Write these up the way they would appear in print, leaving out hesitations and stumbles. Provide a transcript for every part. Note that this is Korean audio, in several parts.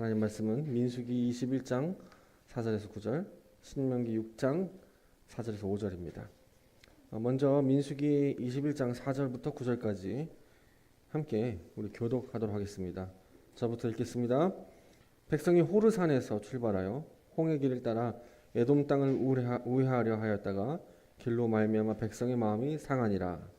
하나님 말씀은 민수기 21장 4절에서 9절, 신명기 6장 4절에서 5절입니다. 먼저 민수기 21장 4절부터 9절까지 함께 우리 교독하도록 하겠습니다. 저부터 읽겠습니다. 백성이 호르산에서 출발하여 홍해 길을 따라 에돔 땅을 우회하려 하였다가 길로 말미암아 백성의 마음이 상하니라.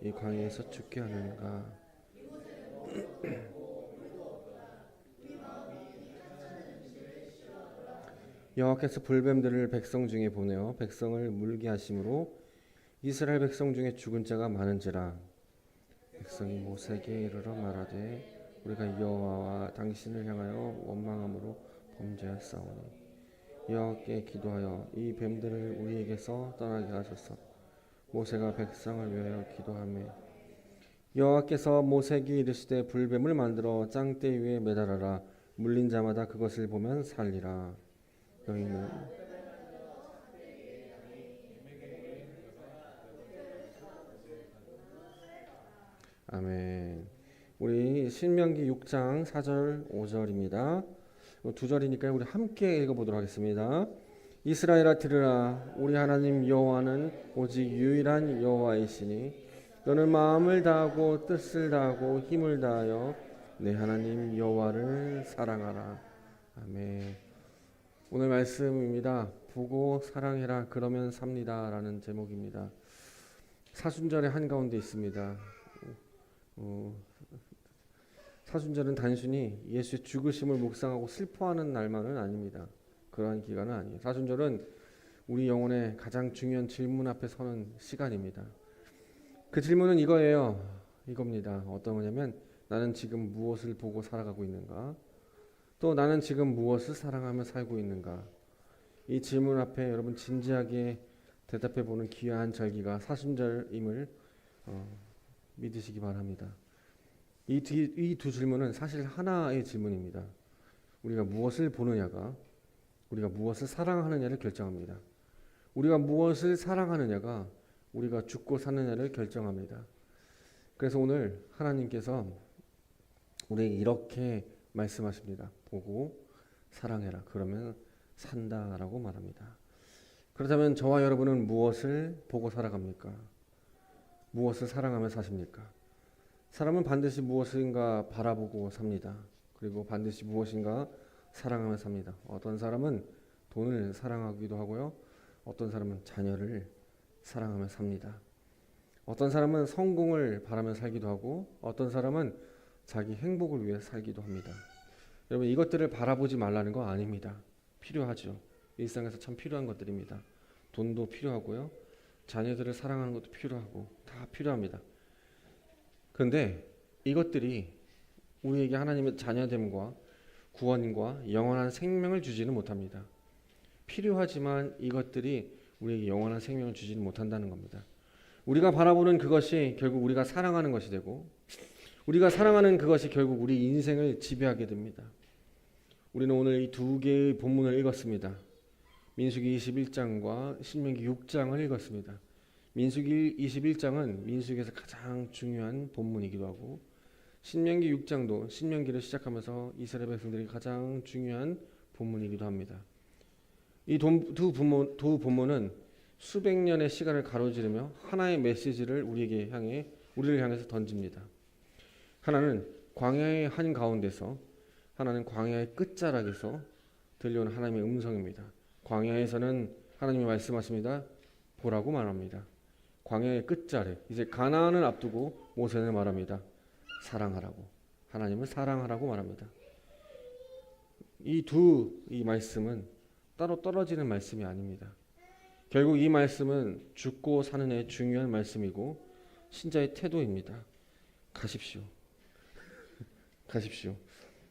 이 광야에서 죽게 하는가. 여호와께서 불뱀들을 백성 중에 보내어 백성을 물게 하심으로 이스라엘 백성 중에 죽은 자가 많은지라. 백성이 모세에게 이르러 말하되 우리가 여호와와 당신을 향하여 원망함으로 범죄하였사오니 여호와께 기도하여 이 뱀들을 우리에게서 떠나게 하소서. 모세가 백성을 위하여 기도하매 여호와께서 모세에게 이르시되 불뱀을 만들어 짱대 위에 매달아라. 물린 자마다 그것을 보면 살리라. 너희는 아멘. 우리 신명기 6장 4절 5절입니다. 두 절이니까 우리 함께 읽어보도록 하겠습니다. 이스라엘아 들으라. 우리 하나님 여호와는 오직 유일한 여호와이시니 너는 마음을 다하고 뜻을 다하고 힘을 다하여 내 하나님 여호와를 사랑하라. 아멘. 오늘 말씀입니다. 보고 사랑해라 그러면 삽니다 라는 제목입니다. 사순절의 한가운데 있습니다. 사순절은 단순히 예수의 죽으심을 묵상하고 슬퍼하는 날만은 아닙니다. 그러한 기간은 아니에요. 사순절은 우리 영혼의 가장 중요한 질문 앞에 서는 시간입니다. 그 질문은 이겁니다. 어떤 거냐면 나는 지금 무엇을 보고 살아가고 있는가? 또 나는 지금 무엇을 사랑하며 살고 있는가? 이 질문 앞에 여러분 진지하게 대답해 보는 귀한 절기가 사순절임을 믿으시기 바랍니다. 이 두 질문은 사실 하나의 질문입니다. 우리가 무엇을 보느냐가 우리가 무엇을 사랑하느냐를 결정합니다. 우리가 무엇을 사랑하느냐가 우리가 죽고 사느냐를 결정합니다. 그래서 오늘 하나님께서 우리에게 이렇게 말씀하십니다. 보고 사랑해라. 그러면 산다라고 말합니다. 그렇다면 저와 여러분은 무엇을 보고 살아갑니까? 무엇을 사랑하며 사십니까? 사람은 반드시 무엇인가 바라보고 삽니다. 그리고 반드시 무엇인가 사랑하며 삽니다. 어떤 사람은 돈을 사랑하기도 하고요. 어떤 사람은 자녀를 사랑하며 삽니다. 어떤 사람은 성공을 바라며 살기도 하고 어떤 사람은 자기 행복을 위해 살기도 합니다. 여러분 이것들을 바라보지 말라는 거 아닙니다. 필요하죠. 일상에서 참 필요한 것들입니다. 돈도 필요하고요. 자녀들을 사랑하는 것도 필요하고 다 필요합니다. 그런데 이것들이 우리에게 하나님의 자녀됨과 구원과 영원한 생명을 주지는 못합니다. 필요하지만 이것들이 우리에게 영원한 생명을 주지는 못한다는 겁니다. 우리가 바라보는 그것이 결국 우리가 사랑하는 것이 되고 우리가 사랑하는 그것이 결국 우리 인생을 지배하게 됩니다. 우리는 오늘 이 두 개의 본문을 읽었습니다. 민수기 21장과 신명기 6장을 읽었습니다. 민수기 21장은 민수기에서 가장 중요한 본문이기도 하고 신명기 6장도 신명기를 시작하면서 이스라엘 백성들이 가장 중요한 본문이기도 합니다. 이 두 본문은 수백 년의 시간을 가로지르며 하나의 메시지를 우리를 향해서 던집니다. 하나는 광야의 한가운데서, 하나는 광야의 끝자락에서 들려오는 하나님의 음성입니다. 광야에서는 하나님이 말씀하십니다. 보라고 말합니다. 광야의 끝자락, 이제 가나안을 앞두고 모세는 말합니다. 사랑하라고, 하나님을 사랑하라고 말합니다. 이 말씀은 따로 떨어지는 말씀이 아닙니다. 결국 이 말씀은 죽고 사는 의 중요한 말씀이고 신자의 태도입니다. 가십시오.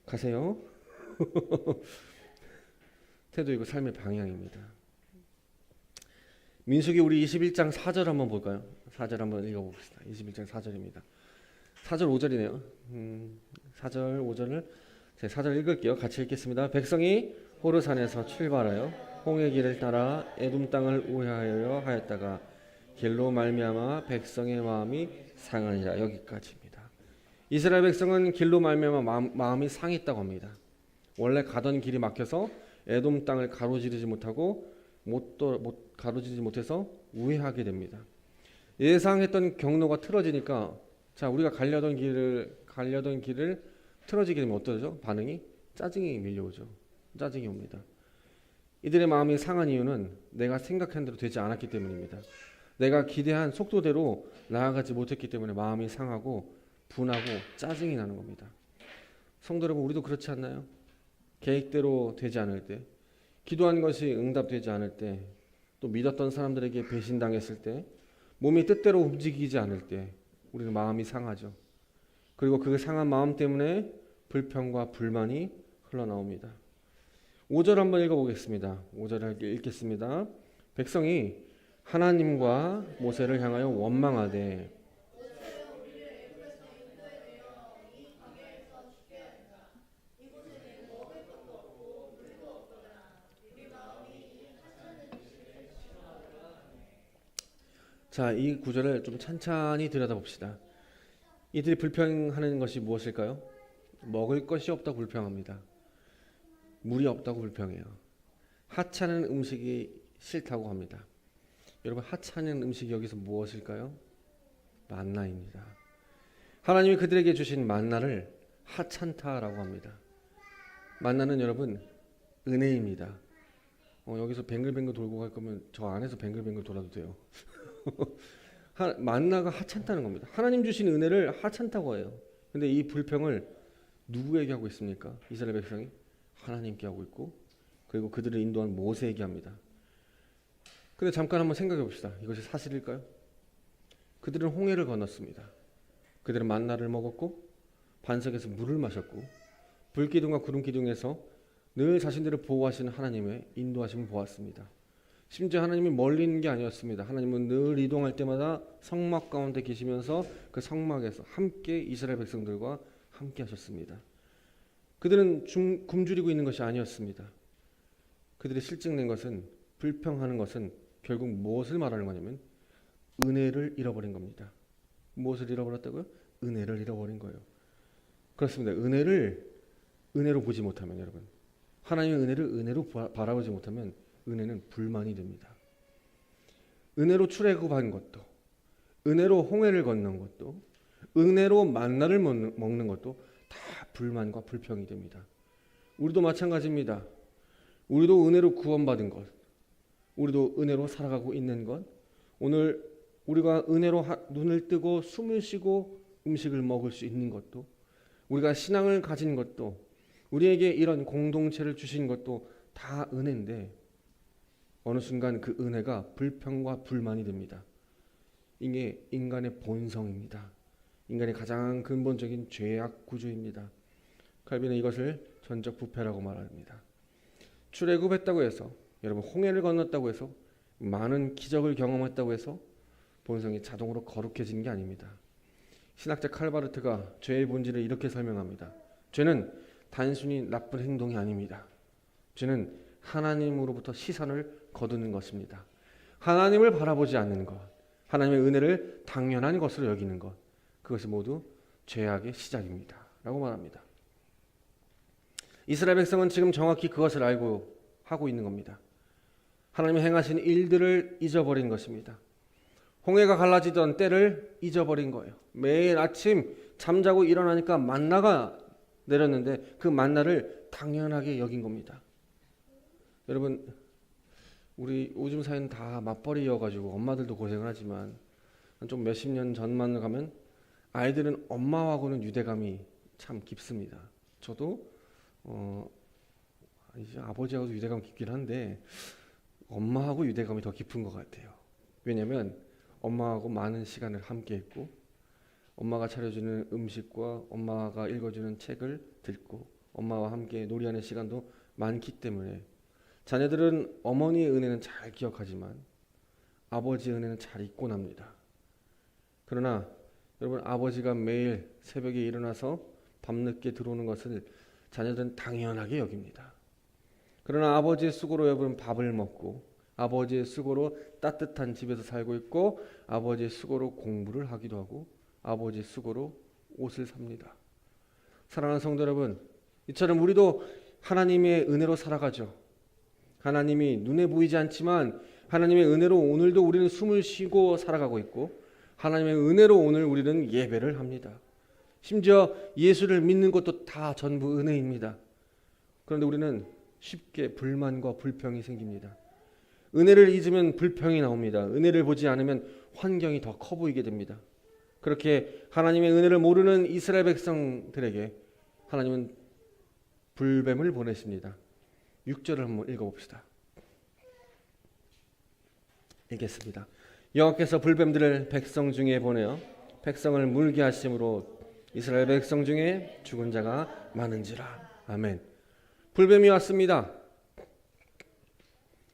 가세요. 태도이고 삶의 방향입니다. 민수기 우리 21장 4절 한번 볼까요? 4절 한번 읽어봅시다. 21장 4절입니다. 4절 5절이네요. 4절 5절을 제 4절 읽을게요. 같이 읽겠습니다. 백성이 호르산에서 출발하여 홍해 길을 따라 에돔 땅을 우회하여 하였다가 길로 말미암아 백성의 마음이 상하니라. 여기까지입니다. 이스라엘 백성은 길로 말미암아 마음이 상했다고 합니다. 원래 가던 길이 막혀서 에돔 땅을 가로지르지 못하고 못 가로지르지 못해서 우회하게 됩니다. 예상했던 경로가 틀어지니까 자 우리가 가려던 길을 틀어지게 되면 어떠죠? 반응이 짜증이 밀려오죠. 짜증이 옵니다. 이들의 마음이 상한 이유는 내가 생각한 대로 되지 않았기 때문입니다. 내가 기대한 속도대로 나아가지 못했기 때문에 마음이 상하고 분하고 짜증이 나는 겁니다. 성도 여러분, 우리도 그렇지 않나요? 계획대로 되지 않을 때, 기도한 것이 응답되지 않을 때, 또 믿었던 사람들에게 배신당했을 때, 몸이 뜻대로 움직이지 않을 때 우리는 마음이 상하죠. 그리고 그 상한 마음 때문에 불평과 불만이 흘러나옵니다. 5절 한번 읽어보겠습니다. 5절 읽겠습니다. 백성이 하나님과 모세를 향하여 원망하되 자, 이 구절을 좀 찬찬히 들여다봅시다. 이들이 불평하는 것이 무엇일까요? 먹을 것이 없다고 불평합니다. 물이 없다고 불평해요. 하찮은 음식이 싫다고 합니다. 여러분, 하찮은 음식이 여기서 무엇일까요? 만나입니다. 하나님이 그들에게 주신 만나를 하찮다라고 합니다. 만나는 여러분 은혜입니다. 여기서 뱅글뱅글 돌고 갈 거면 저 안에서 뱅글뱅글 돌아도 돼요. 만나가 하찮다는 겁니다. 하나님 주신 은혜를 하찮다고 해요. 근데 이 불평을 누구에게 하고 있습니까? 이스라엘 백성이 하나님께 하고 있고, 그리고 그들을 인도한 모세에게 합니다. 근데 잠깐 한번 생각해 봅시다. 이것이 사실일까요? 그들은 홍해를 건넜습니다. 그들은 만나를 먹었고 반석에서 물을 마셨고 불기둥과 구름기둥에서 늘 자신들을 보호하시는 하나님의 인도하심을 보았습니다. 심지어 하나님이 멀리 있는 게 아니었습니다. 하나님은 늘 이동할 때마다 성막 가운데 계시면서 그 성막에서 함께 이스라엘 백성들과 함께 하셨습니다. 그들은 굶주리고 있는 것이 아니었습니다. 그들이 실증낸 것은, 불평하는 것은 결국 무엇을 말하는 거냐면 은혜를 잃어버린 겁니다. 무엇을 잃어버렸다고요? 은혜를 잃어버린 거예요. 그렇습니다. 은혜로 보지 못하면, 여러분, 하나님의 은혜를 은혜로 바라보지 못하면 은혜는 불만이 됩니다. 은혜로 출애굽한 것도, 은혜로 홍해를 건넌 것도, 은혜로 만나를 먹는 것도 다 불만과 불평이 됩니다. 우리도 마찬가지입니다. 우리도 은혜로 구원받은 것, 우리도 은혜로 살아가고 있는 것, 오늘 우리가 은혜로 눈을 뜨고 숨을 쉬고 음식을 먹을 수 있는 것도, 우리가 신앙을 가진 것도, 우리에게 이런 공동체를 주신 것도 다 은혜인데 어느 순간 그 은혜가 불평과 불만이 됩니다. 이게 인간의 본성입니다. 인간의 가장 근본적인 죄악 구조입니다. 칼빈은 이것을 전적 부패라고 말합니다. 출애굽했다고 해서, 여러분, 홍해를 건넜다고 해서, 많은 기적을 경험했다고 해서 본성이 자동으로 거룩해지는 게 아닙니다. 신학자 칼바르트가 죄의 본질을 이렇게 설명합니다. 죄는 단순히 나쁜 행동이 아닙니다. 죄는 하나님으로부터 시선을 거두는 것입니다. 하나님을 바라보지 않는 것, 하나님의 은혜를 당연한 것으로 여기는 것, 그것이 모두 죄악의 시작입니다. 라고 말합니다. 이스라엘 백성은 지금 정확히 그것을 알고 하고 있는 겁니다. 하나님이 행하신 일들을 잊어버린 것입니다. 홍해가 갈라지던 때를 잊어버린 거예요. 매일 아침 잠자고 일어나니까 만나가 내렸는데 그 만나를 당연하게 여긴 겁니다. 여러분, 우리 요즘 사회는 다 맞벌이여가지고 엄마들도 고생을 하지만 좀 몇십 년 전만 가면 아이들은 엄마하고는 유대감이 참 깊습니다. 저도 이제 아버지하고도 유대감 깊긴 한데 엄마하고 유대감이 더 깊은 것 같아요. 왜냐하면 엄마하고 많은 시간을 함께 했고, 엄마가 차려주는 음식과 엄마가 읽어주는 책을 듣고 엄마와 함께 놀이하는 시간도 많기 때문에 자녀들은 어머니의 은혜는 잘 기억하지만 아버지의 은혜는 잘 잊고 납니다. 그러나 여러분, 아버지가 매일 새벽에 일어나서 밤늦게 들어오는 것을 자녀들은 당연하게 여깁니다. 그러나 아버지의 수고로 여러분 밥을 먹고 아버지의 수고로 따뜻한 집에서 살고 있고 아버지의 수고로 공부를 하기도 하고 아버지의 수고로 옷을 삽니다. 사랑하는 성도 여러분, 이처럼 우리도 하나님의 은혜로 살아가죠. 하나님이 눈에 보이지 않지만 하나님의 은혜로 오늘도 우리는 숨을 쉬고 살아가고 있고 하나님의 은혜로 오늘 우리는 예배를 합니다. 심지어 예수를 믿는 것도 다 전부 은혜입니다. 그런데 우리는 쉽게 불만과 불평이 생깁니다. 은혜를 잊으면 불평이 나옵니다. 은혜를 보지 않으면 환경이 더 커 보이게 됩니다. 그렇게 하나님의 은혜를 모르는 이스라엘 백성들에게 하나님은 불뱀을 보내십니다. 6절을 한번 읽어봅시다. 읽겠습니다. 여호와께서 불뱀들을 백성 중에 보내어 백성을 물게 하심으로 이스라엘 백성 중에 죽은 자가 많은지라. 아멘. 불뱀이 왔습니다.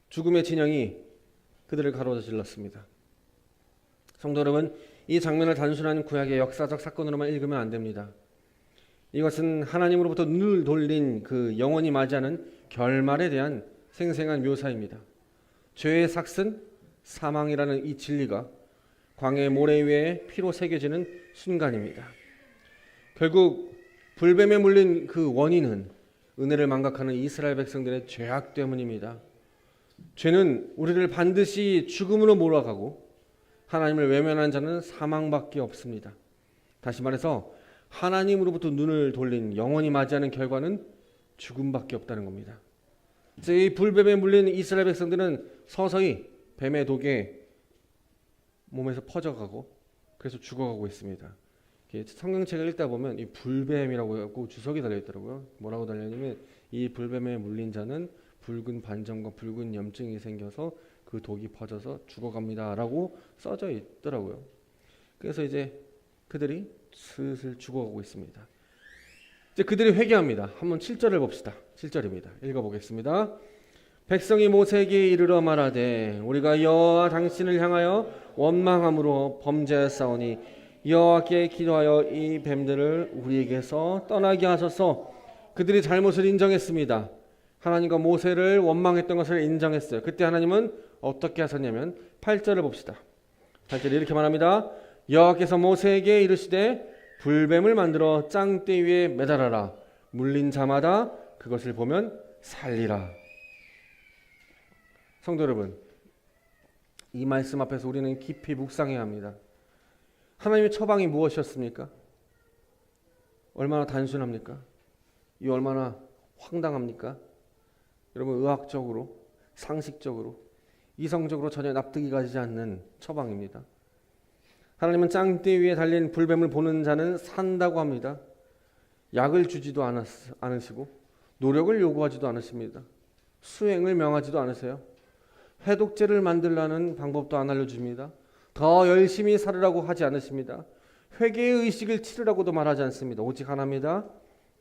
죽음의 진영이 그들을 가로질렀습니다. 성도 여러분, 이 장면을 단순한 구약의 역사적 사건으로만 읽으면 안 됩니다. 이것은 하나님으로부터 눈을 돌린 그 영원히 맞이하는 결말에 대한 생생한 묘사입니다. 죄의 삭슨, 사망이라는 이 진리가 광야의 모래 위에 피로 새겨지는 순간입니다. 결국 불뱀에 물린 그 원인은 은혜를 망각하는 이스라엘 백성들의 죄악 때문입니다. 죄는 우리를 반드시 죽음으로 몰아가고 하나님을 외면한 자는 사망밖에 없습니다. 다시 말해서 하나님으로부터 눈을 돌린 영원히 맞이하는 결과는 죽음밖에 없다는 겁니다. 이 불뱀에 물린 이스라엘 백성들은 서서히 뱀의 독에 몸에서 퍼져가고 그래서 죽어가고 있습니다. 성경책을 읽다 보면 이 불뱀이라고 하고 주석이 달려있더라고요. 뭐라고 달려있냐면 이 불뱀에 물린 자는 붉은 반점과 붉은 염증이 생겨서 그 독이 퍼져서 죽어갑니다 라고 써져 있더라고요. 그래서 이제 그들이 슬슬 죽어가고 있습니다. 이제 그들이 회개합니다. 한번 7절을 봅시다. 7절입니다. 읽어보겠습니다. 백성이 모세에게 이르러 말하되 우리가 여호와 당신을 향하여 원망함으로 범죄하였사오니 여호와께 기도하여 이 뱀들을 우리에게서 떠나게 하소서. 그들이 잘못을 인정했습니다. 하나님과 모세를 원망했던 것을 인정했어요. 그때 하나님은 어떻게 하셨냐면 8절을 봅시다. 8절에 이렇게 말합니다. 여호와께서 모세에게 이르시되 불뱀을 만들어 짱대 위에 매달아라. 물린 자마다 그것을 보면 살리라. 성도 여러분, 이 말씀 앞에서 우리는 깊이 묵상해야 합니다. 하나님의 처방이 무엇이었습니까? 얼마나 단순합니까? 이 얼마나 황당합니까? 여러분, 의학적으로, 상식적으로, 이성적으로 전혀 납득이 가지 않는 처방입니다. 하나님은 짱대 위에 달린 불뱀을 보는 자는 산다고 합니다. 약을 주지도 않으시고 노력을 요구하지도 않으십니다. 수행을 명하지도 않으세요. 해독제를 만들라는 방법도 안 알려줍니다. 더 열심히 살으라고 하지 않으십니다. 회개의 의식을 치르라고도 말하지 않습니다. 오직 하나입니다.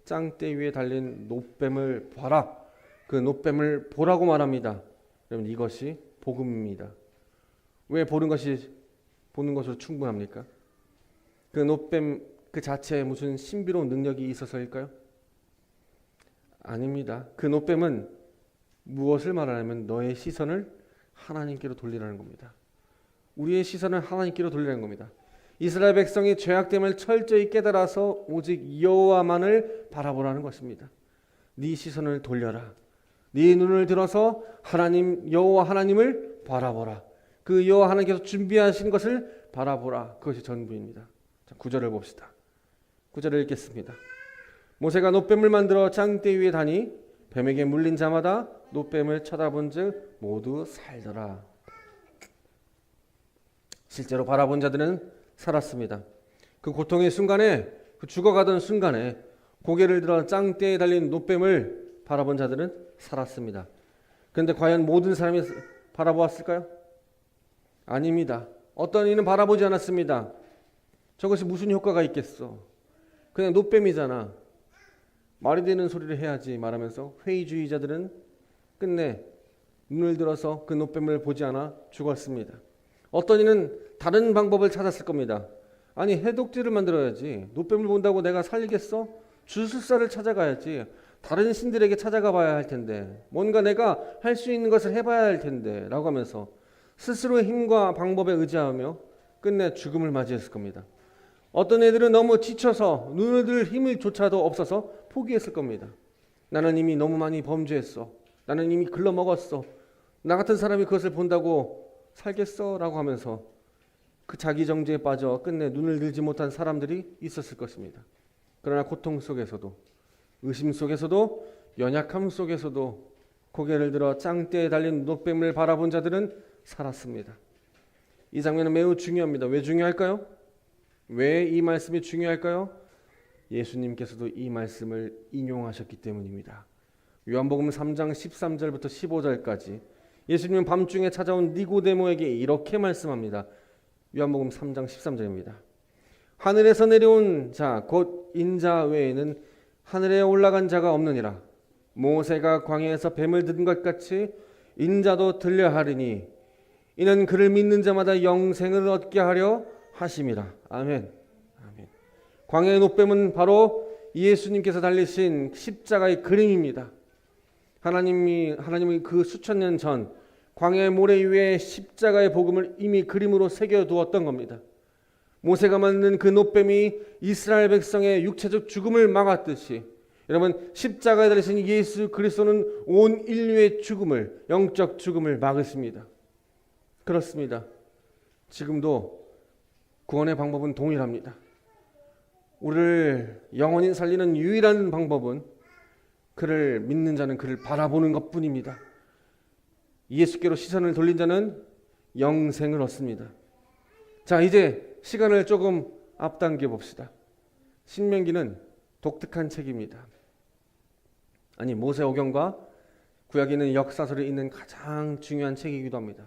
짱대 위에 달린 놋뱀을 봐라. 그 놋뱀을 보라고 말합니다. 여러분, 이것이 복음입니다. 왜 보는 것으로 충분합니까? 그 놋뱀 그 자체에 무슨 신비로운 능력이 있어서일까요? 아닙니다. 그 놋뱀은 무엇을 말하냐면 너의 시선을 하나님께로 돌리라는 겁니다. 우리의 시선을 하나님께로 돌리라는 겁니다. 이스라엘 백성이 죄악됨을 철저히 깨달아서 오직 여호와만을 바라보라는 것입니다. 네 시선을 돌려라. 네 눈을 들어서 하나님 여호와 하나님을 바라보라. 그 여호와 하나님께서 준비하신 것을 바라보라. 그것이 전부입니다. 자, 9절을 봅시다. 9절을 읽겠습니다. 모세가 놋뱀을 만들어 짱대 위에 다니 뱀에게 물린 자마다 놋뱀을 쳐다본즉 모두 살더라. 실제로 바라본 자들은 살았습니다. 그 고통의 순간에, 그 죽어가던 순간에 고개를 들어 짱대에 달린 놋뱀을 바라본 자들은 살았습니다. 그런데 과연 모든 사람이 바라보았을까요? 아닙니다. 어떤 이는 바라보지 않았습니다. 저것이 무슨 효과가 있겠어? 그냥 놋뱀이잖아. 말이 되는 소리를 해야지 말하면서 회의주의자들은 끝내 눈을 들어서 그 놋뱀을 보지 않아 죽었습니다. 어떤 이는 다른 방법을 찾았을 겁니다. 아니, 해독제를 만들어야지. 놋뱀을 본다고 내가 살리겠어? 주술사를 찾아가야지. 다른 신들에게 찾아가 봐야 할 텐데, 뭔가 내가 할 수 있는 것을 해봐야 할 텐데 라고 하면서 스스로의 힘과 방법에 의지하며 끝내 죽음을 맞이했을 겁니다. 어떤 애들은 너무 지쳐서 눈을 들 힘을조차도 없어서 포기했을 겁니다. 나는 이미 너무 많이 범죄했어. 나는 이미 글러먹었어. 나 같은 사람이 그것을 본다고 살겠어? 라고 하면서 그 자기 정죄에 빠져 끝내 눈을 들지 못한 사람들이 있었을 것입니다. 그러나 고통 속에서도, 의심 속에서도, 연약함 속에서도 고개를 들어 짱대에 달린 노뱀을 바라본 자들은 살았습니다. 이 장면은 매우 중요합니다. 왜 중요할까요? 왜 이 말씀이 중요할까요? 예수님께서도 이 말씀을 인용하셨기 때문입니다. 요한복음 3장 13절부터 15절까지 예수님은 밤중에 찾아온 니고데모에게 이렇게 말씀합니다. 요한복음 3장 13절입니다. 하늘에서 내려온 자 곧 인자 외에는 하늘에 올라간 자가 없느니라. 모세가 광야에서 뱀을 든 것 같이 인자도 들려 하리니 이는 그를 믿는 자마다 영생을 얻게 하려 하심이라. 아멘. 아멘. 광야의 노뱀은 바로 예수님께서 달리신 십자가의 그림입니다. 하나님이 그 수천 년 전 광야의 모래 위에 십자가의 복음을 이미 그림으로 새겨두었던 겁니다. 모세가 만든 그 노뱀이 이스라엘 백성의 육체적 죽음을 막았듯이 여러분 십자가에 달리신 예수 그리스도는 온 인류의 죽음을, 영적 죽음을 막으십니다. 그렇습니다. 지금도 구원의 방법은 동일합니다. 우리를 영원히 살리는 유일한 방법은 그를 믿는 자는 그를 바라보는 것뿐입니다. 예수께로 시선을 돌린 자는 영생을 얻습니다. 자, 이제 시간을 조금 앞당겨 봅시다. 신명기는 독특한 책입니다. 아니, 모세오경과 구약에 있는 역사서를 잇는 가장 중요한 책이기도 합니다.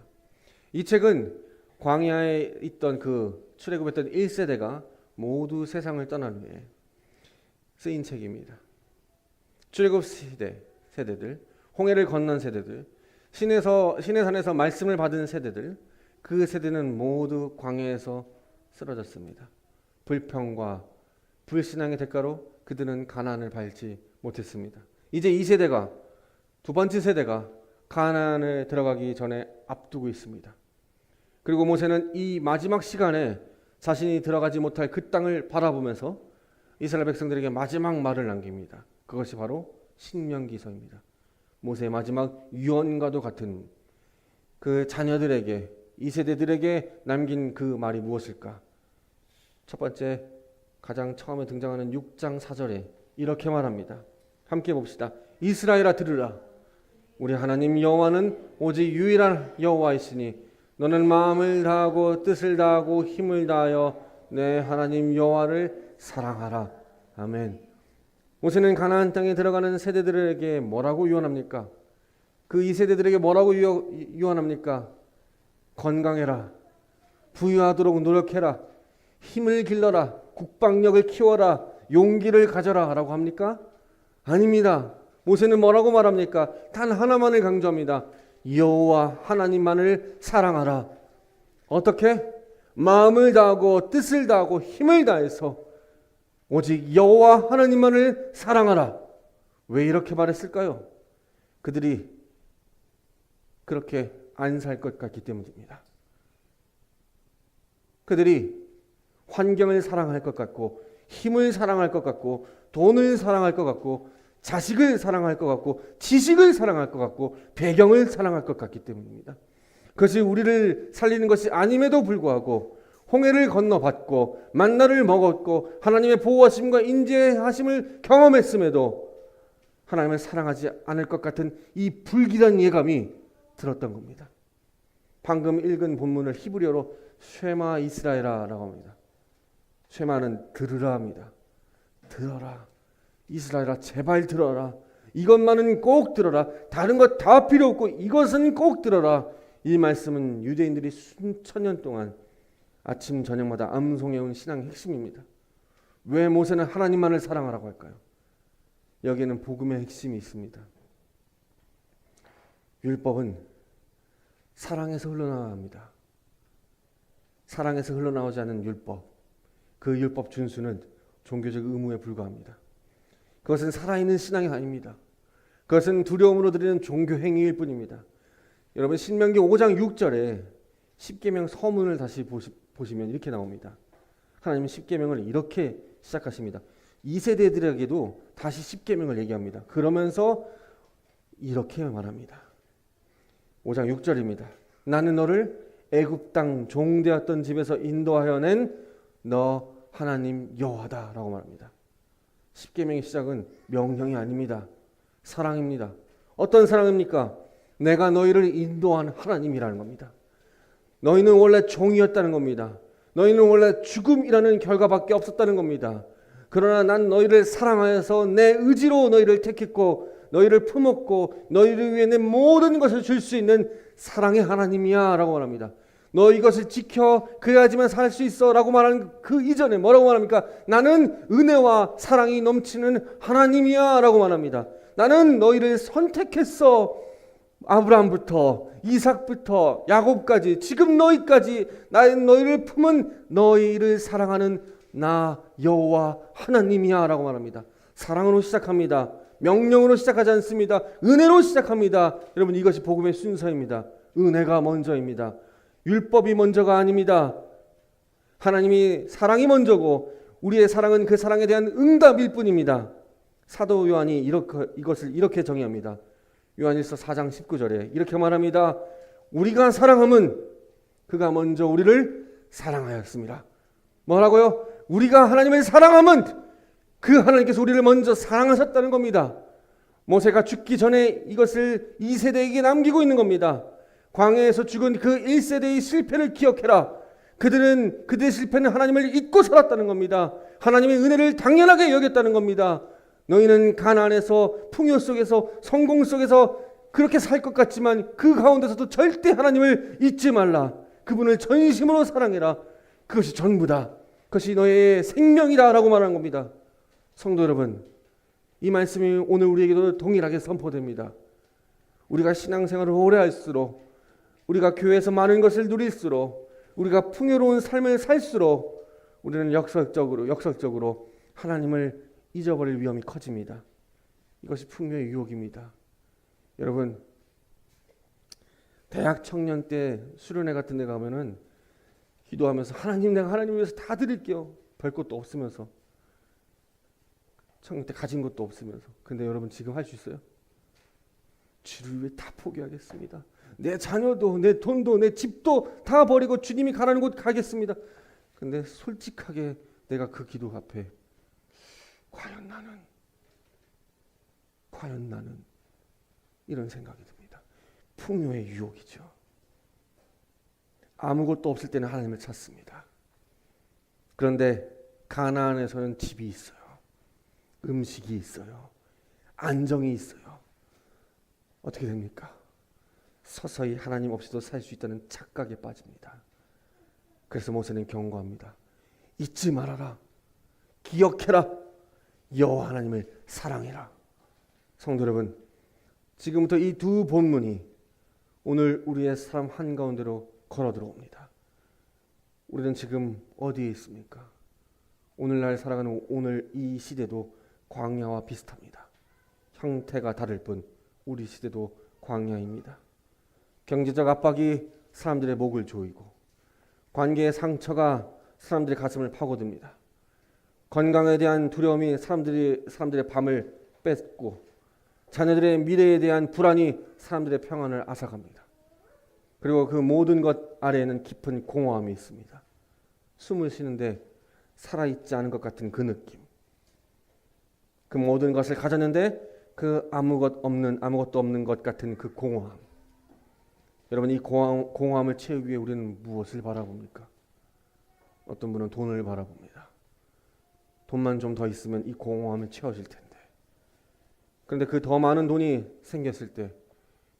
이 책은 광야에 있던 그 출애굽했던 1세대가 모두 세상을 떠난 후에 쓰인 책입니다. 출애굽 세대들, 홍해를 건넌 세대들, 신의 산에서 말씀을 받은 세대들, 그 세대는 모두 광야에서 쓰러졌습니다. 불평과 불신앙의 대가로 그들은 가나안을 밟지 못했습니다. 이제 이 세대가, 두 번째 세대가 가나안에 들어가기 전에 앞두고 있습니다. 그리고 모세는 이 마지막 시간에 자신이 들어가지 못할 그 땅을 바라보면서 이스라엘 백성들에게 마지막 말을 남깁니다. 그것이 바로 신명기서입니다. 모세의 마지막 유언과도 같은 그 자녀들에게, 이 세대들에게 남긴 그 말이 무엇일까? 첫 번째, 가장 처음에 등장하는 6장 4절에 이렇게 말합니다. 함께 봅시다. 이스라엘아 들으라. 우리 하나님 여호와는 오직 유일한 여호와이시니 너는 마음을 다하고 뜻을 다하고 힘을 다하여 내 하나님 여호와를 사랑하라. 아멘. 모세는 가나안 땅에 들어가는 세대들에게 뭐라고 유언합니까? 그 이 세대들에게 뭐라고 유언합니까? 건강해라. 부유하도록 노력해라. 힘을 길러라. 국방력을 키워라. 용기를 가져라 라고 합니까? 아닙니다. 모세는 뭐라고 말합니까? 단 하나만을 강조합니다. 여호와 하나님만을 사랑하라. 어떻게? 마음을 다하고 뜻을 다하고 힘을 다해서 오직 여호와 하나님만을 사랑하라. 왜 이렇게 말했을까요? 그들이 그렇게 안 살 것 같기 때문입니다. 그들이 환경을 사랑할 것 같고 힘을 사랑할 것 같고 돈을 사랑할 것 같고 자식을 사랑할 것 같고 지식을 사랑할 것 같고 배경을 사랑할 것 같기 때문입니다. 그것이 우리를 살리는 것이 아님에도 불구하고 홍해를 건너봤고 만나를 먹었고 하나님의 보호하심과 인재하심을 경험했음에도 하나님을 사랑하지 않을 것 같은 이 불길한 예감이 들었던 겁니다. 방금 읽은 본문을 히브리어로 쉐마 이스라엘아라고 합니다. 쉐마는 들으라 합니다. 들어라. 이스라엘아 제발 들어라. 이것만은 꼭 들어라. 다른 것 다 필요 없고 이것은 꼭 들어라. 이 말씀은 유대인들이 수천 년 동안 아침 저녁마다 암송해온 신앙의 핵심입니다. 왜 모세는 하나님만을 사랑하라고 할까요? 여기에는 복음의 핵심이 있습니다. 율법은 사랑에서 흘러나옵니다. 사랑에서 흘러나오지 않은 율법, 그 율법 준수는 종교적 의무에 불과합니다. 그것은 살아있는 신앙이 아닙니다. 그것은 두려움으로 드리는 종교 행위일 뿐입니다. 여러분 신명기 5장 6절에 십계명 서문을 다시 보시면 이렇게 나옵니다. 하나님은 십계명을 이렇게 시작하십니다. 2세대들에게도 다시 십계명을 얘기합니다. 그러면서 이렇게 말합니다. 5장 6절입니다. 나는 너를 애굽 땅 종되었던 집에서 인도하여 낸 너 하나님 여호와다라고 말합니다. 십계명의 시작은 명령이 아닙니다. 사랑입니다. 어떤 사랑입니까? 내가 너희를 인도한 하나님이라는 겁니다. 너희는 원래 종이었다는 겁니다. 너희는 원래 죽음이라는 결과밖에 없었다는 겁니다. 그러나 난 너희를 사랑하여서 내 의지로 너희를 택했고 너희를 품었고 너희를 위해 내 모든 것을 줄 수 있는 사랑의 하나님이야 라고 말합니다. 너 이것을 지켜 그래야지만 살 수 있어 라고 말하는 그 이전에 뭐라고 말합니까? 나는 은혜와 사랑이 넘치는 하나님이야 라고 말합니다. 나는 너희를 선택했어. 아브라함부터 이삭부터 야곱까지 지금 너희까지 나는 너희를 품은 너희를 사랑하는 나 여호와 하나님이야 라고 말합니다. 사랑으로 시작합니다. 명령으로 시작하지 않습니다. 은혜로 시작합니다. 여러분 이것이 복음의 순서입니다. 은혜가 먼저입니다. 율법이 먼저가 아닙니다. 하나님이 사랑이 먼저고 우리의 사랑은 그 사랑에 대한 응답일 뿐입니다. 사도 요한이 이것을 이렇게 정의합니다. 요한일서 4장 19절에 이렇게 말합니다. 우리가 사랑함은 그가 먼저 우리를 사랑하였습니다. 뭐라고요? 우리가 하나님을 사랑함은 그 하나님께서 우리를 먼저 사랑하셨다는 겁니다. 모세가 죽기 전에 이것을 2세대에게 남기고 있는 겁니다. 광야에서 죽은 그 1세대의 실패를 기억해라. 그들의 실패는 하나님을 잊고 살았다는 겁니다. 하나님의 은혜를 당연하게 여겼다는 겁니다. 너희는 가나안에서 풍요 속에서 성공 속에서 그렇게 살 것 같지만 그 가운데서도 절대 하나님을 잊지 말라. 그분을 전심으로 사랑해라. 그것이 전부다. 그것이 너의 생명이다 라고 말하는 겁니다. 성도 여러분, 이 말씀이 오늘 우리에게도 동일하게 선포됩니다. 우리가 신앙생활을 오래 할수록 우리가 교회에서 많은 것을 누릴수록 우리가 풍요로운 삶을 살수록 우리는 역설적으로 하나님을 잊어버릴 위험이 커집니다. 이것이 풍요의 유혹입니다. 여러분 대학 청년 때 수련회 같은 데 가면은 기도하면서 하나님 내가 하나님 위해서 다 드릴게요. 별 것도 없으면서 청년 때 가진 것도 없으면서 근데 여러분 지금 할 수 있어요? 주를 위해 다 포기하겠습니다. 내 자녀도 내 돈도 내 집도 다 버리고 주님이 가라는 곳 가겠습니다. 근데 솔직하게 내가 그 기도 앞에 과연 나는 이런 생각이 듭니다. 풍요의 유혹이죠. 아무것도 없을 때는 하나님을 찾습니다. 그런데 가나안에서는 집이 있어요. 음식이 있어요. 안정이 있어요. 어떻게 됩니까? 서서히 하나님 없이도 살 수 있다는 착각에 빠집니다. 그래서 모세는 경고합니다. 잊지 말아라. 기억해라. 여호와 하나님을 사랑해라. 성도 여러분, 지금부터 이 두 본문이 오늘 우리의 삶 한가운데로 걸어 들어옵니다. 우리는 지금 어디에 있습니까? 오늘날 살아가는 오늘 이 시대도 광야와 비슷합니다. 형태가 다를 뿐 우리 시대도 광야입니다. 경제적 압박이 사람들의 목을 조이고 관계의 상처가 사람들의 가슴을 파고듭니다. 건강에 대한 두려움이 사람들의 밤을 뺏고 자녀들의 미래에 대한 불안이 사람들의 평안을 앗아갑니다. 그리고 그 모든 것 아래에는 깊은 공허함이 있습니다. 숨을 쉬는데 살아있지 않은 것 같은 그 느낌. 그 모든 것을 가졌는데 그 아무것도 없는 것 같은 그 공허함. 여러분 이 공허함을 채우기 위해 우리는 무엇을 바라봅니까? 어떤 분은 돈을 바라봅니다. 돈만 좀 더 있으면 이 공허함을 채워질 텐데. 그런데 그 더 많은 돈이 생겼을 때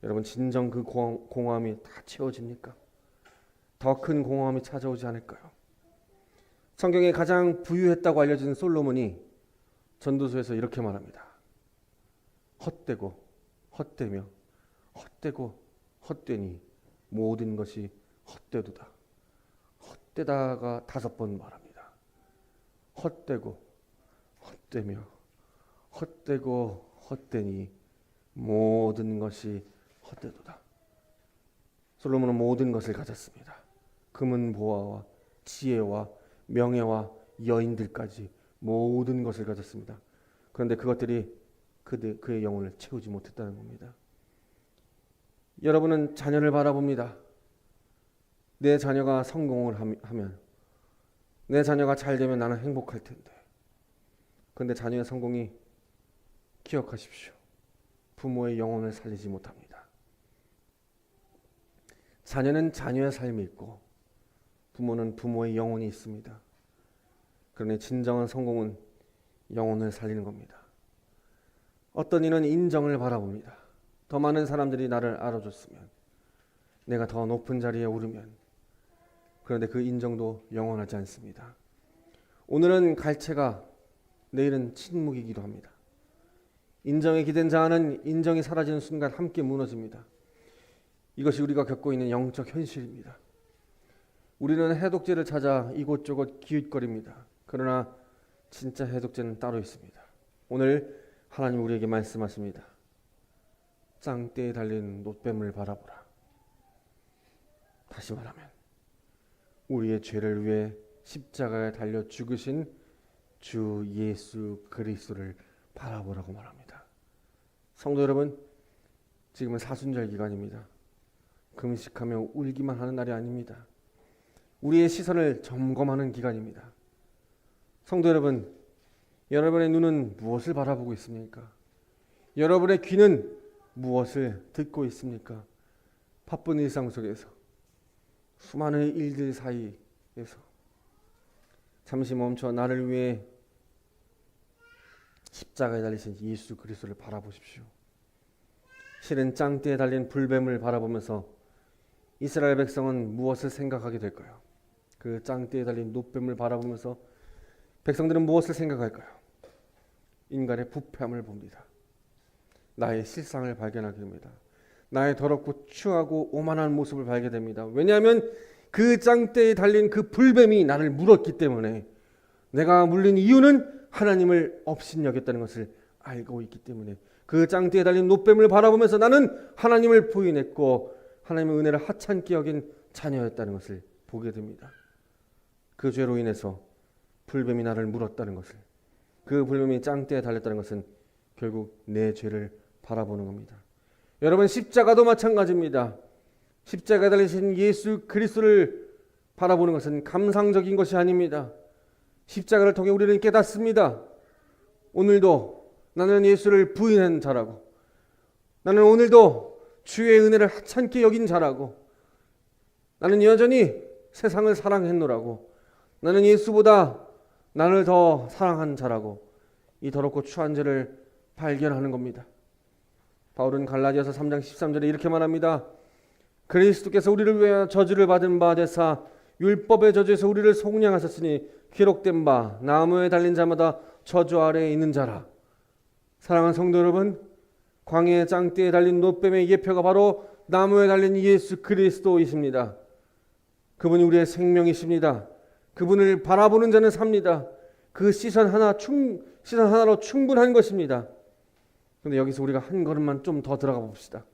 여러분 진정 그 공허함이 다 채워집니까? 더 큰 공허함이 찾아오지 않을까요? 성경에 가장 부유했다고 알려진 솔로몬이 전도서에서 이렇게 말합니다. 헛되고 헛되며 헛되고 헛되니 모든 것이 헛되도다. 헛되다가 5번 말합니다. 헛되고 헛되며 헛되고 헛되니 모든 것이 헛되도다. 솔로몬은 모든 것을 가졌습니다. 금은 보화와 지혜와 명예와 여인들까지 모든 것을 가졌습니다. 그런데 그것들이 그의 영혼을 채우지 못했다는 겁니다. 여러분은 자녀를 바라봅니다. 내 자녀가 성공을 하면, 내 자녀가 잘 되면 나는 행복할 텐데. 그런데 자녀의 성공이, 기억하십시오, 부모의 영혼을 살리지 못합니다. 자녀는 자녀의 삶이 있고 부모는 부모의 영혼이 있습니다. 그러니 진정한 성공은 영혼을 살리는 겁니다. 어떤 이는 인정을 바라봅니다. 더 많은 사람들이 나를 알아줬으면, 내가 더 높은 자리에 오르면. 그런데 그 인정도 영원하지 않습니다. 오늘은 갈채가 내일은 침묵이기도 합니다. 인정에 기댄 자는 인정이 사라지는 순간 함께 무너집니다. 이것이 우리가 겪고 있는 영적 현실입니다. 우리는 해독제를 찾아 이곳저곳 기웃거립니다. 그러나 진짜 해독제는 따로 있습니다. 오늘 하나님 우리에게 말씀하십니다. 짱대에 달린 놋뱀을 바라보라. 다시 말하면 우리의 죄를 위해 십자가에 달려 죽으신 주 예수 그리스도를 바라보라고 말합니다. 성도 여러분, 지금은 사순절 기간입니다. 금식하며 울기만 하는 날이 아닙니다. 우리의 시선을 점검하는 기간입니다. 성도 여러분, 여러분의 눈은 무엇을 바라보고 있습니까? 여러분의 귀는 무엇을 듣고 있습니까? 바쁜 일상 속에서, 수많은 일들 사이에서 잠시 멈춰 나를 위해 십자가에 달리신 예수 그리스도를 바라보십시오. 실은 짱대에 달린 불뱀을 바라보면서 이스라엘 백성은 무엇을 생각하게 될까요? 그 짱대에 달린 놋뱀을 바라보면서 백성들은 무엇을 생각할까요? 인간의 부패함을 봅니다. 나의 실상을 발견하게 됩니다. 나의 더럽고 추하고 오만한 모습을 발견됩니다. 왜냐하면 그 짱대에 달린 그 불뱀이 나를 물었기 때문에, 내가 물린 이유는 하나님을 업신여겼다는 것을 알고 있기 때문에, 그 짱대에 달린 놋뱀을 바라보면서 나는 하나님을 부인했고 하나님의 은혜를 하찮게 여긴 자녀였다는 것을 보게 됩니다. 그 죄로 인해서 불뱀이 나를 물었다는 것을, 그 불뱀이 짱대에 달렸다는 것은 결국 내 죄를 바라보는 겁니다. 여러분, 십자가도 마찬가지입니다. 십자가에 달리신 예수 그리스도를 바라보는 것은 감상적인 것이 아닙니다. 십자가를 통해 우리는 깨닫습니다. 오늘도 나는 예수를 부인한 자라고, 나는 오늘도 주의 은혜를 하찮게 여긴 자라고, 나는 여전히 세상을 사랑했노라고, 나는 예수보다 나를 더 사랑한 자라고, 이 더럽고 추한 죄를 발견하는 겁니다. 바울은 갈라디아서 3장 13절에 이렇게 말합니다. 그리스도께서 우리를 위하여 저주를 받은 바 되사 율법의 저주에서 우리를 속량하셨으니 기록된 바 나무에 달린 자마다 저주 아래에 있는 자라. 사랑하는 성도 여러분, 광야의 짱대에 달린 놋뱀의 예표가 바로 나무에 달린 예수 그리스도이십니다. 그분이 우리의 생명이십니다. 그분을 바라보는 자는 삽니다. 그 시선 하나로 충분한 것입니다. 그런데 여기서 우리가 한 걸음만 좀 더 들어가 봅시다.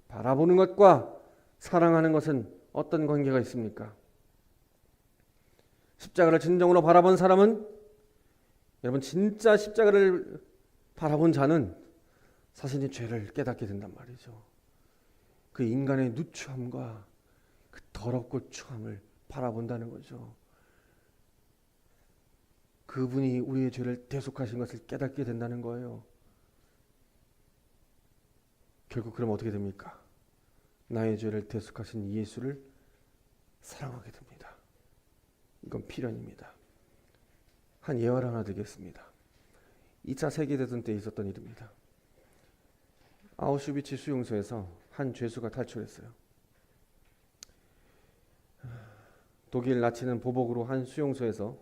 바라보는 것과 사랑하는 것은 어떤 관계가 있습니까? 십자가를 진정으로 바라본 사람은, 여러분, 진짜 십자가를 바라본 자는 자신의 죄를 깨닫게 된단 말이죠. 그 인간의 누추함과 그 더럽고 추함을 바라본다는 거죠. 그분이 우리의 죄를 대속하신 것을 깨닫게 된다는 거예요. 결국 그럼 어떻게 됩니까? 나의 죄를 대속하신 예수를 사랑하게 됩니다. 이건 필연입니다. 한 예화를 하나 드리겠습니다. 2차 세계대전 때 있었던 일입니다. 아우슈비츠 수용소에서 한 죄수가 탈출했어요. 독일 나치는 보복으로 한 수용소에서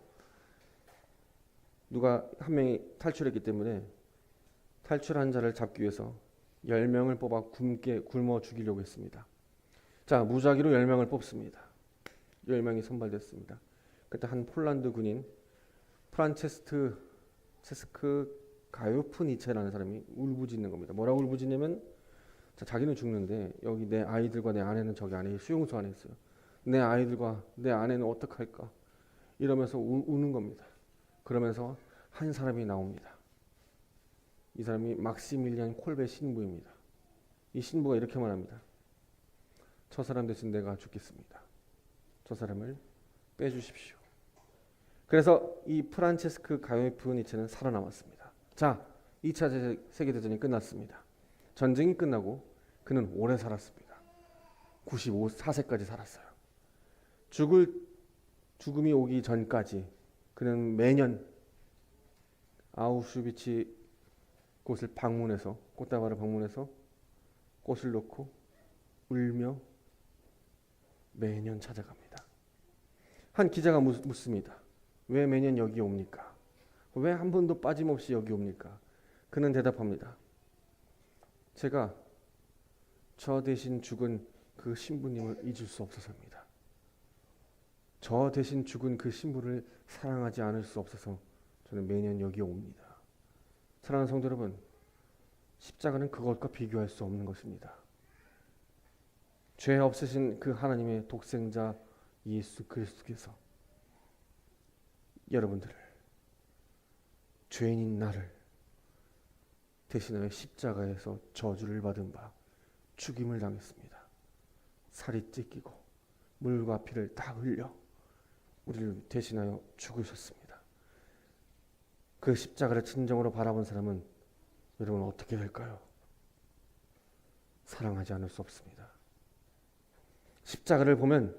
누가 한 명이 탈출했기 때문에 탈출한 자를 잡기 위해서 10명을 뽑아 굶어 죽이려고 했습니다. 자, 무작위로 10명을 뽑습니다. 10명이 선발됐습니다. 그때 한 폴란드 군인 프란체스크 가요프 니체라는 사람이 울부짖는 겁니다. 뭐라고 울부짖냐면 자기는 죽는데 여기 내 아이들과 내 아내는 저기 안에 수용소 안에 있어요. 내 아이들과 내 아내는 어떡할까? 이러면서 우는 겁니다. 그러면서 한 사람이 나옵니다. 이 사람이 막시밀리안 콜베 신부입니다. 이 신부가 이렇게 말합니다. 저 사람 대신 내가 죽겠습니다. 저 사람을 빼주십시오. 그래서 이 프란체스크 가요프 니체는 살아남았습니다. 자, 2차 세계대전이 끝났습니다. 전쟁이 끝나고 그는 오래 살았습니다. 94세까지 살았어요. 죽음이 오기 전까지 그는 매년 아우슈비츠 곳을 방문해서 꽃다발을 방문해서 꽃을 놓고 울며 매년 찾아갑니다. 한 기자가 묻습니다. 왜 매년 여기 옵니까? 왜 한 번도 빠짐없이 여기 옵니까? 그는 대답합니다. 제가 저 대신 죽은 그 신부님을 잊을 수 없어서입니다. 저 대신 죽은 그 신부를 사랑하지 않을 수 없어서 저는 매년 여기 옵니다. 사랑하는 성도 여러분, 십자가는 그것과 비교할 수 없는 것입니다. 죄 없으신 그 하나님의 독생자 예수 그리스도께서 여러분들을, 죄인인 나를 대신하여 십자가에서 저주를 받은 바 죽임을 당했습니다. 살이 찢기고 물과 피를 다 흘려 우리를 대신하여 죽으셨습니다. 그 십자가를 진정으로 바라본 사람은 여러분 어떻게 될까요? 사랑하지 않을 수 없습니다. 십자가를 보면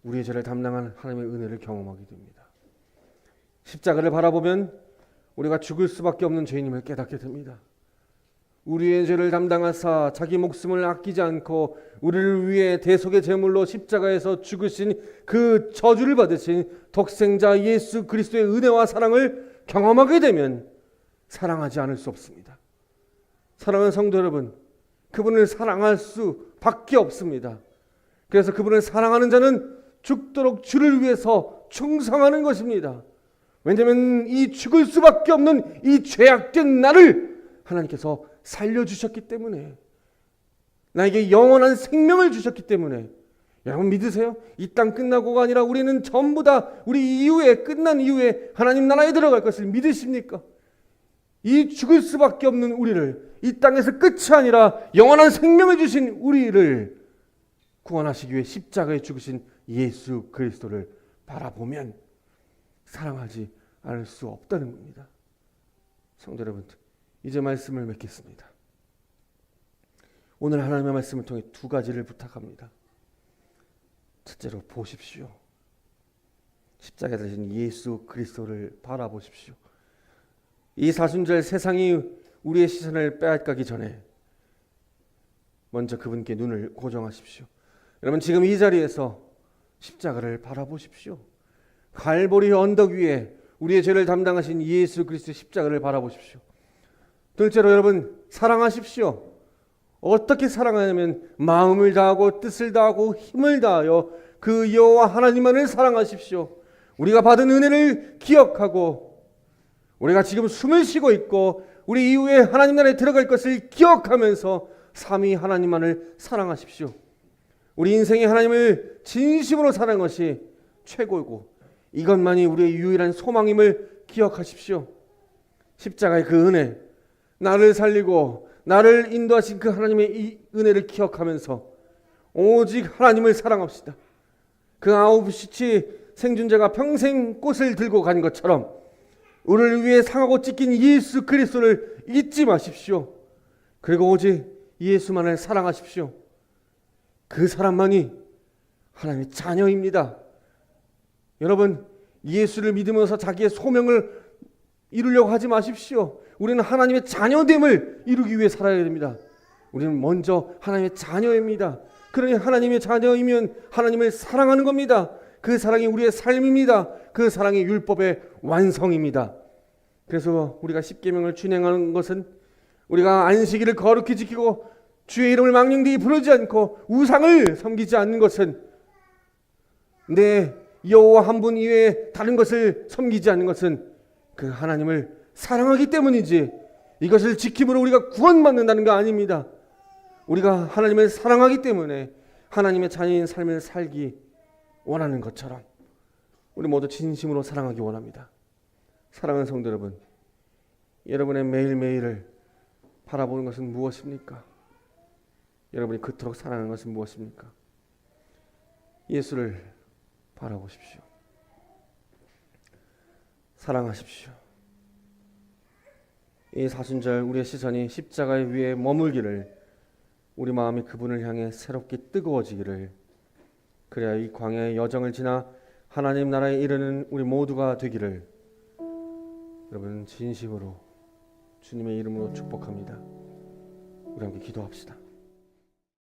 우리의 죄를 담당한 하나님의 은혜를 경험하게 됩니다. 십자가를 바라보면 우리가 죽을 수밖에 없는 죄인임을 깨닫게 됩니다. 우리의 죄를 담당하사 자기 목숨을 아끼지 않고 우리를 위해 대속의 제물로 십자가에서 죽으신 그 저주를 받으신 독생자 예수 그리스도의 은혜와 사랑을 경험하게 되면 사랑하지 않을 수 없습니다. 사랑하는 성도 여러분, 그분을 사랑할 수밖에 없습니다. 그래서 그분을 사랑하는 자는 죽도록 주를 위해서 충성하는 것입니다. 왜냐하면 이 죽을 수밖에 없는 이 죄악된 나를 하나님께서 살려주셨기 때문에, 나에게 영원한 생명을 주셨기 때문에. 여러분 믿으세요? 이 땅 끝나고가 아니라 우리는 전부 다 우리 이후에, 끝난 이후에 하나님 나라에 들어갈 것을 믿으십니까? 이 죽을 수밖에 없는 우리를, 이 땅에서 끝이 아니라 영원한 생명을 주신 우리를 구원하시기 위해 십자가에 죽으신 예수 그리스도를 바라보면 사랑하지 않을 수 없다는 겁니다. 성도 여러분, 이제 말씀을 맺겠습니다. 오늘 하나님의 말씀을 통해 두 가지를 부탁합니다. 첫째로 보십시오. 십자가에 달리신 예수 그리스도를 바라보십시오. 이 사순절 세상이 우리의 시선을 빼앗기기 전에 먼저 그분께 눈을 고정하십시오. 여러분 지금 이 자리에서 십자가를 바라보십시오. 갈보리 언덕 위에 우리의 죄를 담당하신 예수 그리스도의 십자가를 바라보십시오. 둘째로 여러분 사랑하십시오. 어떻게 사랑하냐면 마음을 다하고 뜻을 다하고 힘을 다하여 그 여호와 하나님만을 사랑하십시오. 우리가 받은 은혜를 기억하고 우리가 지금 숨을 쉬고 있고 우리 이후에 하나님 나라에 들어갈 것을 기억하면서 삼위 하나님만을 사랑하십시오. 우리 인생의 하나님을 진심으로 사랑하는 것이 최고이고 이것만이 우리의 유일한 소망임을 기억하십시오. 십자가의 그 은혜, 나를 살리고 나를 인도하신 그 하나님의 이 은혜를 기억하면서 오직 하나님을 사랑합시다. 그 아우슈비츠 생존자가 평생 꽃을 들고 간 것처럼 우리를 위해 상하고 찢긴 예수 그리스도를 잊지 마십시오. 그리고 오직 예수만을 사랑하십시오. 그 사람만이 하나님의 자녀입니다. 여러분 예수를 믿으면서 자기의 소명을 이루려고 하지 마십시오. 우리는 하나님의 자녀됨을 이루기 위해 살아야 됩니다. 우리는 먼저 하나님의 자녀입니다. 그러니 하나님의 자녀이면 하나님을 사랑하는 겁니다. 그 사랑이 우리의 삶입니다. 그 사랑이 율법의 완성입니다. 그래서 우리가 십계명을 준행하는 것은 우리가 안식일을 거룩히 지키고 주의 이름을 망령되이 부르지 않고 우상을 섬기지 않는 것은, 내 여호와 한 분 이외에 다른 것을 섬기지 않는 것은 그 하나님을 사랑하기 때문이지 이것을 지킴으로 우리가 구원받는다는 거 아닙니다. 우리가 하나님을 사랑하기 때문에 하나님의 자녀인 삶을 살기 원하는 것처럼 우리 모두 진심으로 사랑하기 원합니다. 사랑하는 성도 여러분, 여러분의 매일매일을 바라보는 것은 무엇입니까? 여러분이 그토록 사랑하는 것은 무엇입니까? 예수를 바라보십시오. 사랑하십시오. 이 사순절 우리의 시선이 십자가 위에 머물기를, 우리 마음이 그분을 향해 새롭게 뜨거워지기를, 그래야 이 광야의 여정을 지나 하나님 나라에 이르는 우리 모두가 되기를 여러분 진심으로 주님의 이름으로 축복합니다. 우리 함께 기도합시다.